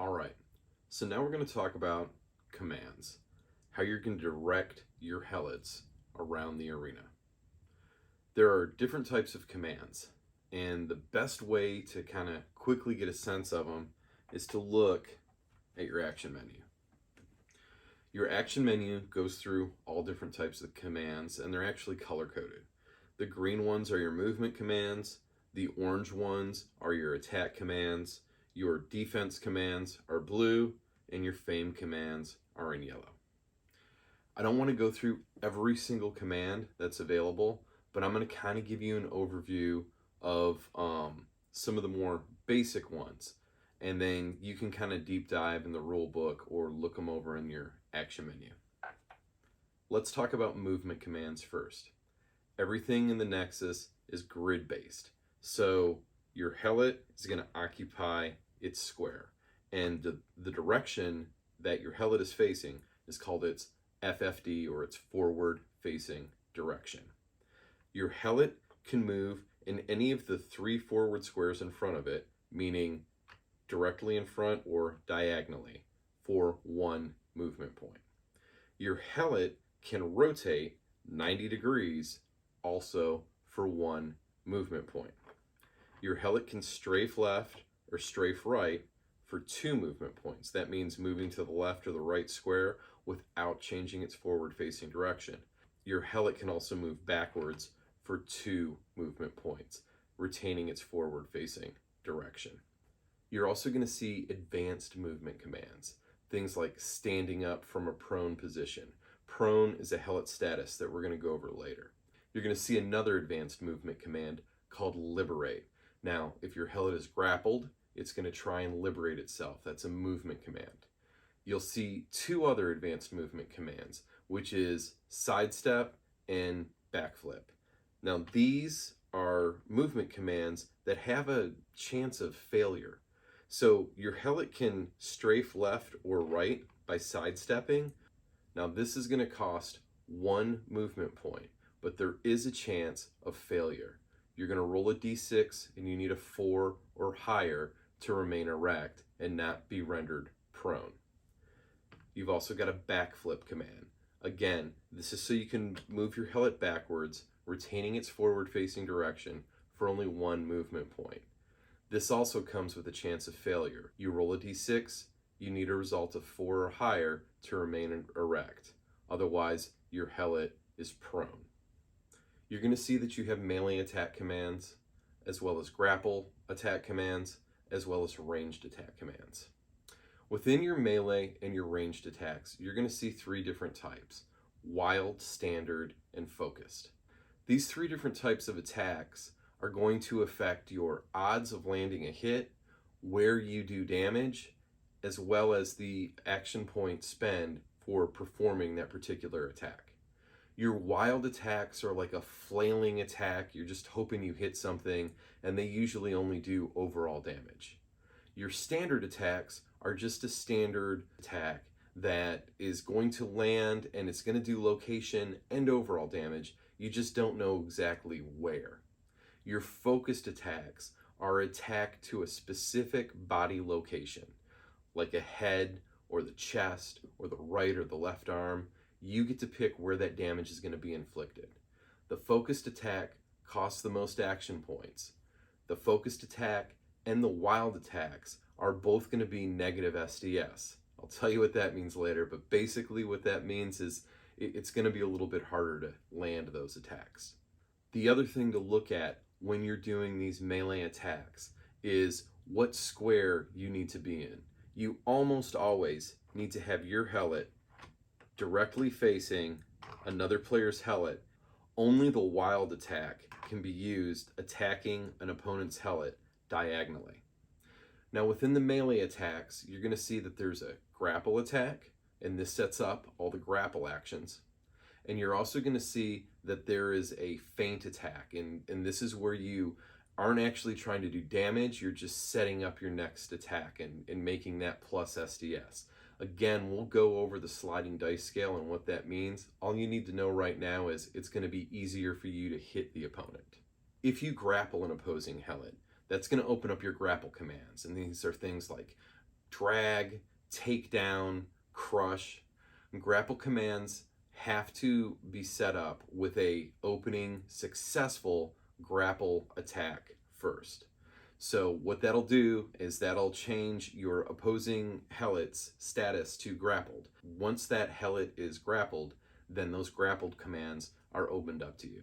All right, so now we're going to talk about commands, how you're going to direct your helots around the arena. There are different types of commands, and the best way to kind of quickly get a sense of them is to look at your action menu. Your action menu goes through all different types of commands, and they're actually color-coded. The green ones are your movement commands, the orange ones are your attack commands, your defense commands are blue, and your fame commands are in yellow. I don't want to go through every single command that's available, but I'm going to kind of give you an overview of some of the more basic ones. And then you can kind of deep dive in the rule book or look them over in your action menu. Let's talk about movement commands first. Everything in the Nexus is grid-based. So your helot is going to occupy its square. And the direction that your helot is facing is called its FFD, or its forward-facing direction. Your helot can move in any of the 3 forward squares in front of it, meaning directly in front or diagonally, for 1 movement point. Your helot can rotate 90 degrees also for 1 movement point. Your helot can strafe left or strafe right for 2 movement points. That means moving to the left or the right square without changing its forward-facing direction. Your helot can also move backwards for 2 movement points, retaining its forward-facing direction. You're also going to see advanced movement commands, things like standing up from a prone position. Prone is a helot status that we're going to go over later. You're going to see another advanced movement command called liberate. Now, if your helot is grappled, it's going to try and liberate itself. That's a movement command. You'll see 2 other advanced movement commands, which is sidestep and backflip. Now, these are movement commands that have a chance of failure. So your helot can strafe left or right by sidestepping. Now, this is going to cost 1 movement point, but there is a chance of failure. You're going to roll a d6 and you need a 4 or higher to remain erect and not be rendered prone. You've also got a backflip command. Again, this is so you can move your helot backwards, retaining its forward-facing direction for only 1 movement point. This also comes with a chance of failure. You roll a d6, you need a result of 4 or higher to remain erect. Otherwise, your helot is prone. You're going to see that you have melee attack commands, as well as grapple attack commands, as well as ranged attack commands. Within your melee and your ranged attacks, you're going to see 3 different types: wild, standard, and focused. These 3 different types of attacks are going to affect your odds of landing a hit, where you do damage, as well as the action point spend for performing that particular attack. Your wild attacks are like a flailing attack. You're just hoping you hit something, and they usually only do overall damage. Your standard attacks are just a standard attack that is going to land, and it's going to do location and overall damage. You just don't know exactly where. Your focused attacks are attack to a specific body location, like a head or the chest or the right or the left arm. You get to pick where that damage is going to be inflicted. The focused attack costs the most action points. The focused attack and the wild attacks are both going to be negative SDS. I'll tell you what that means later, but basically what that means is it's going to be a little bit harder to land those attacks. The other thing to look at when you're doing these melee attacks is what square you need to be in. You almost always need to have your helot directly facing another player's helot. Only the wild attack can be used attacking an opponent's helot diagonally. Now, within the melee attacks, you're going to see that there's a grapple attack, and this sets up all the grapple actions. And you're also going to see that there is a feint attack, and this is where you aren't actually trying to do damage, you're just setting up your next attack and making that plus SDS. Again, we'll go over the sliding dice scale and what that means. All you need to know right now is it's going to be easier for you to hit the opponent. If you grapple an opposing helot, that's going to open up your grapple commands, and these are things like drag, take down, crush. Grapple commands have to be set up with a opening successful grapple attack first. So what that'll do is that'll change your opposing helot's status to grappled. Once that helot is grappled, then those grappled commands are opened up to you.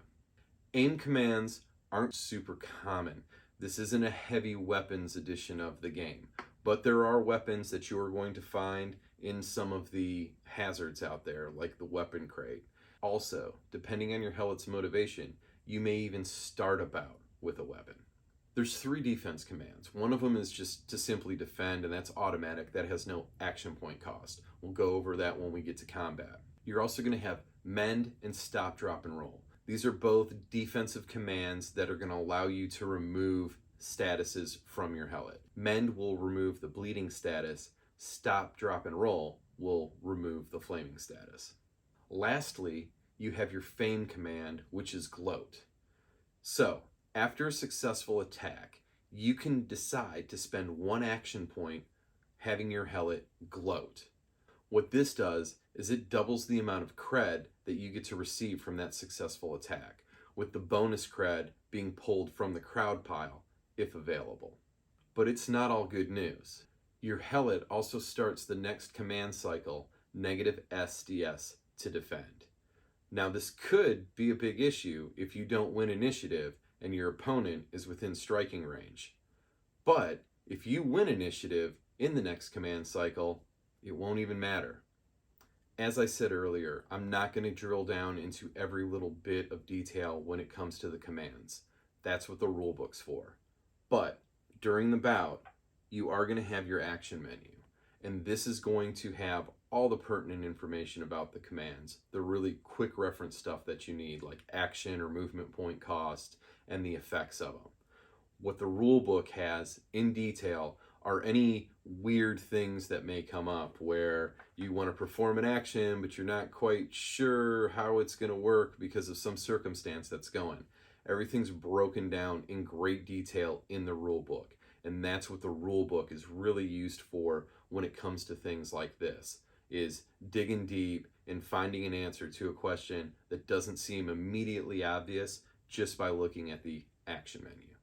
Aim commands aren't super common. This isn't a heavy weapons edition of the game, but there are weapons that you are going to find in some of the hazards out there, like the weapon crate. Also, depending on your helot's motivation, you may even start a bout with a weapon. There's 3 defense commands. One of them is just to simply defend, and that's automatic. That has no action point cost. We'll go over that when we get to combat. You're also going to have mend and stop, drop, and roll. These are both defensive commands that are going to allow you to remove statuses from your helot. Mend will remove the bleeding status. Stop, drop, and roll will remove the flaming status. Lastly, you have your feign command, which is gloat. So, after a successful attack, you can decide to spend 1 action point having your helot gloat. What this does is it doubles the amount of cred that you get to receive from that successful attack, with the bonus cred being pulled from the crowd pile if available. But it's not all good news. Your helot also starts the next command cycle, negative SDS, to defend. Now this could be a big issue if you don't win initiative and your opponent is within striking range. But if you win initiative in the next command cycle, it won't even matter. As I said earlier, I'm not going to drill down into every little bit of detail when it comes to the commands. That's what the rulebook's for. But during the bout, you are going to have your action menu. And this is going to have all the pertinent information about the commands, the really quick reference stuff that you need, like action or movement point cost, and the effects of them. What the rulebook has in detail are any weird things that may come up where you want to perform an action, but you're not quite sure how it's going to work because of some circumstance that's going. Everything's broken down in great detail in the rulebook. And that's what the rulebook is really used for when it comes to things like this, is digging deep and finding an answer to a question that doesn't seem immediately obvious just by looking at the action menu.